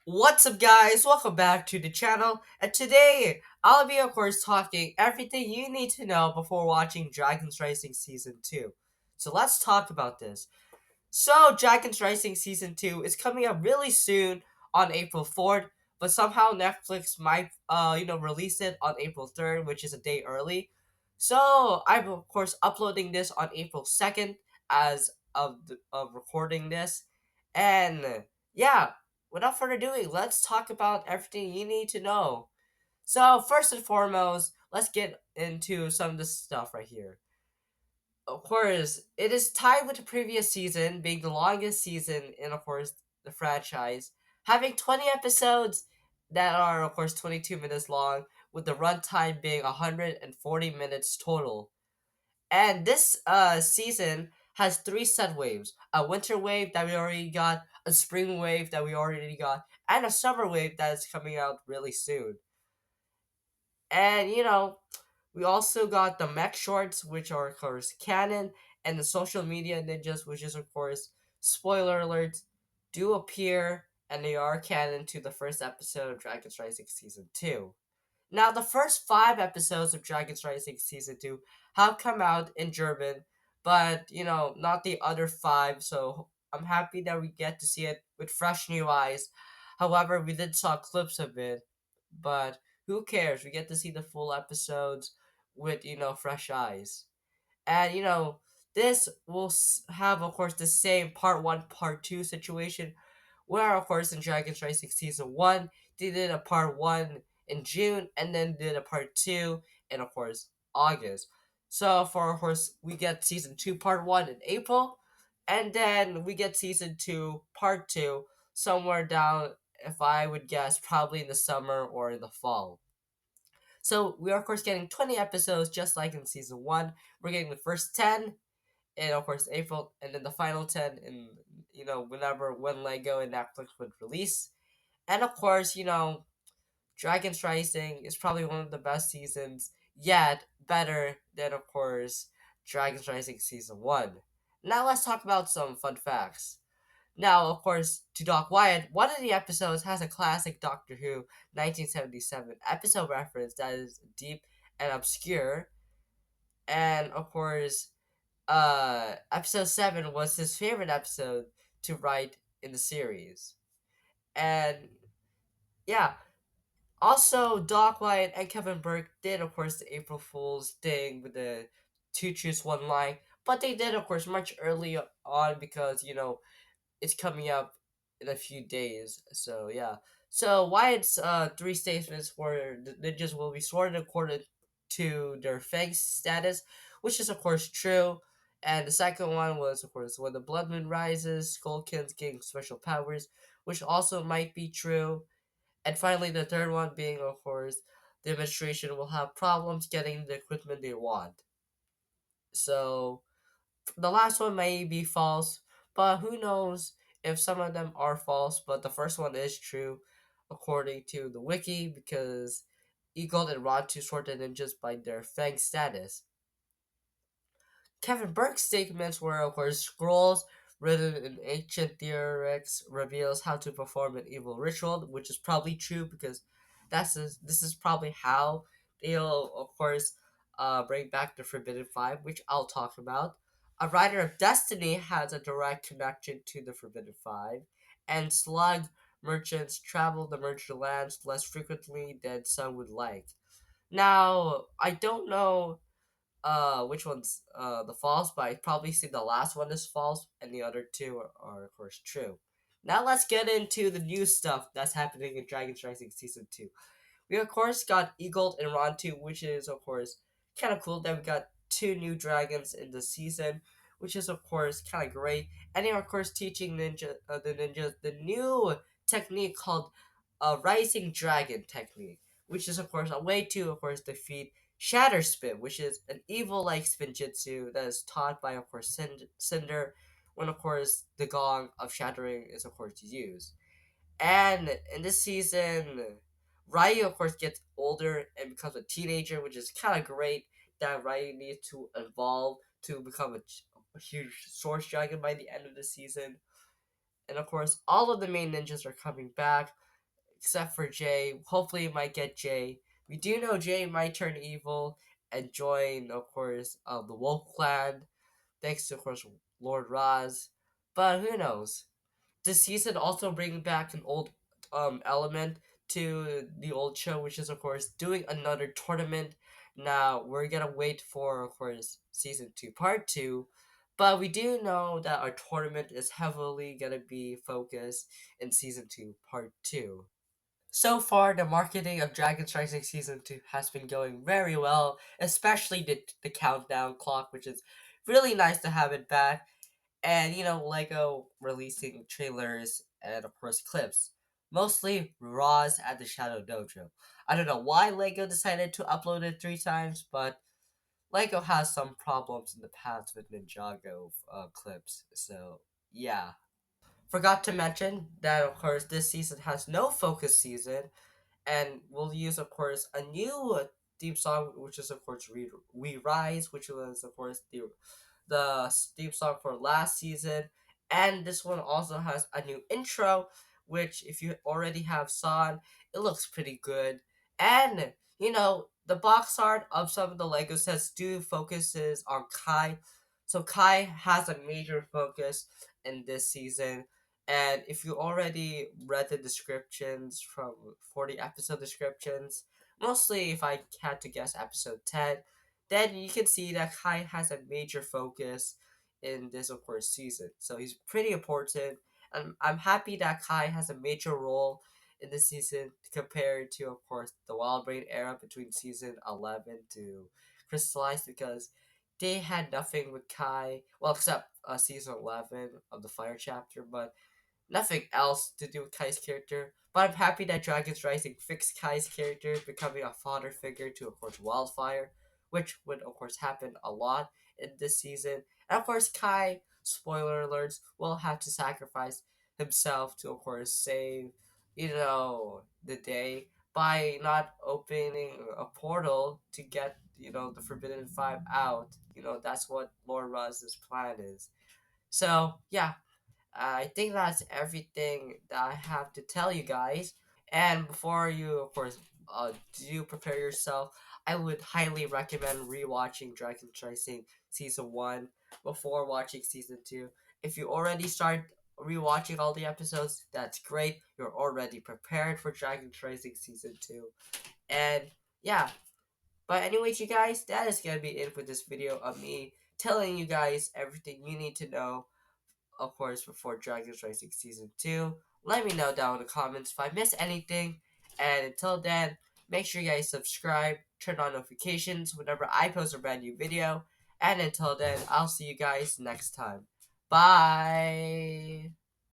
What's up, guys? Welcome back to the channel. And today, I'll be, of course, talking everything you need to know before watching Dragon's Rising Season 2. So let's talk about this. So, Dragon's Rising Season 2 is coming up really soon on April 4th, but somehow Netflix might, release it on April 3rd, which is a day early. So, I'm, of course, uploading this on April 2nd as of recording this. And, yeah, without further ado, let's talk about everything you need to know. So, first and foremost, let's get into some of this stuff right here. Of course, it is tied with the previous season, being the longest season in, of course, the franchise, having 20 episodes that are, of course, 22 minutes long, with the runtime being 140 minutes total. And this season has three set waves: a winter wave that we already got, a spring wave that we already got, and a summer wave that is coming out really soon. And we also got the mech shorts, which are of course canon, and the social media ninjas, which is of course spoiler alerts, do appear and they are canon to the first episode of Dragon's Rising Season 2. Now, the first five episodes of Dragon's Rising Season 2 have come out in German, but not the other five, so I'm happy that we get to see it with fresh new eyes. However, we did saw clips of it, but who cares? We get to see the full episodes with, fresh eyes. And this will have, of course, the same part one, part two situation, where, of course, in Dragon's Rising Season 1, they did a part one in June, and then did a part two in, of course, August. So, for, of course, we get Season 2, part one in April, and then we get Season 2, part two, somewhere down, if I would guess, probably in the summer or in the fall. So we are of course getting 20 episodes just like in season 1. We're getting the first 10 in of course April, and then the final 10 in when Lego and Netflix would release. And of course, Dragon's Rising is probably one of the best seasons yet, better than of course Dragon's Rising season 1. Now let's talk about some fun facts. Now, of course, to Doc Wyatt, one of the episodes has a classic Doctor Who 1977 episode reference that is deep and obscure. And, of course, episode 7 was his favorite episode to write in the series. And, yeah, also, Doc Wyatt and Kevin Burke did, of course, the April Fool's thing with the two choose one line. But they did, of course, much early on because, it's coming up in a few days. So yeah. So Wyatt's three statements were the ninjas will be sorted according to their fang status, which is of course true. And the second one was of course when the blood moon rises, Skullkins gain special powers, which also might be true. And finally, the third one being of course the administration will have problems getting the equipment they want. So the last one may be false, but who knows if some of them are false, but the first one is true according to the wiki because Eagle and Rontu sorted ninjas by their fang status. Kevin Burke's statements were, of course, scrolls written in ancient theorics reveals how to perform an evil ritual, which is probably true because this is probably how they'll, of course, bring back the Forbidden Five, which I'll talk about. A Rider of Destiny has a direct connection to the Forbidden Five, and slug merchants travel the merged lands less frequently than some would like. Now, I don't know which one's the false, but I probably see the last one is false, and the other two are of course true. Now let's get into the new stuff that's happening in Dragon's Rising Season 2. We of course got Eagle and Rontu, which is of course kind of cool that we got two new dragons in the season, which is of course kind of great. And they're of course teaching the ninjas the new technique called Rising Dragon technique, which is of course a way to of course defeat Shatter Spin, which is an evil like spinjitzu that is taught by of course Cinder, when of course the gong of shattering is of course used. And in this season, Ryu, of course, gets older and becomes a teenager, which is kind of great that Ryu needs to evolve to become a huge Source Dragon by the end of the season. And of course, all of the main ninjas are coming back. except for Jay. Hopefully, we might get Jay. We do know Jay might turn evil and join, of course, the Wolf Clan. Thanks to, of course, Lord Raz. But who knows? This season also bringing back an old element to the old show, which is, of course, doing another tournament. Now we're gonna wait for, of course, season two, part two. But we do know that our tournament is heavily gonna be focused in season two, part two. So far, the marketing of Dragon's Rising Season 2 has been going very well, especially the countdown clock, which is really nice to have it back. And, Lego releasing trailers and, of course, clips. Mostly Raws at the Shadow Dojo. I don't know why Lego decided to upload it 3 times, but Lego has some problems in the past with Ninjago clips. So, yeah. Forgot to mention that, of course, this season has no focus season, and we'll use, of course, a new theme song, which is, of course, We Rise, which was, of course, the theme song for last season. And this one also has a new intro, which, if you already have Son, it looks pretty good. And, the box art of some of the Lego sets do focuses on Kai. So Kai has a major focus in this season. And if you already read the descriptions from 40 episode descriptions, mostly if I had to guess episode 10, then you can see that Kai has a major focus in this, of course, season. So he's pretty important. And I'm happy that Kai has a major role in this season compared to, of course, the Wild Brain era between season 11 to Crystallize, because they had nothing with Kai, well, except season 11 of the Fire chapter, but nothing else to do with Kai's character. But I'm happy that Dragon's Rising fixed Kai's character, becoming a father figure to, of course, Wildfire, which would, of course, happen a lot in this season. And, of course, Kai, spoiler alerts, will have to sacrifice himself to, of course, save, the day by not opening a portal to get, the Forbidden Five out. That's what Lord Raz's plan is. So, yeah, I think that's everything that I have to tell you guys. And before you, of course, do prepare yourself, I would highly recommend rewatching Dragon Tracing Season 1 before watching Season 2. If you already start rewatching all the episodes, that's great. You're already prepared for Dragon Tracing Season 2. And yeah, but anyways, you guys, that is gonna be it for this video of me telling you guys everything you need to know, of course, before Dragon's Racing Season 2. Let me know down in the comments if I miss anything. And until then, make sure you guys subscribe, turn on notifications whenever I post a brand new video. And until then, I'll see you guys next time. Bye!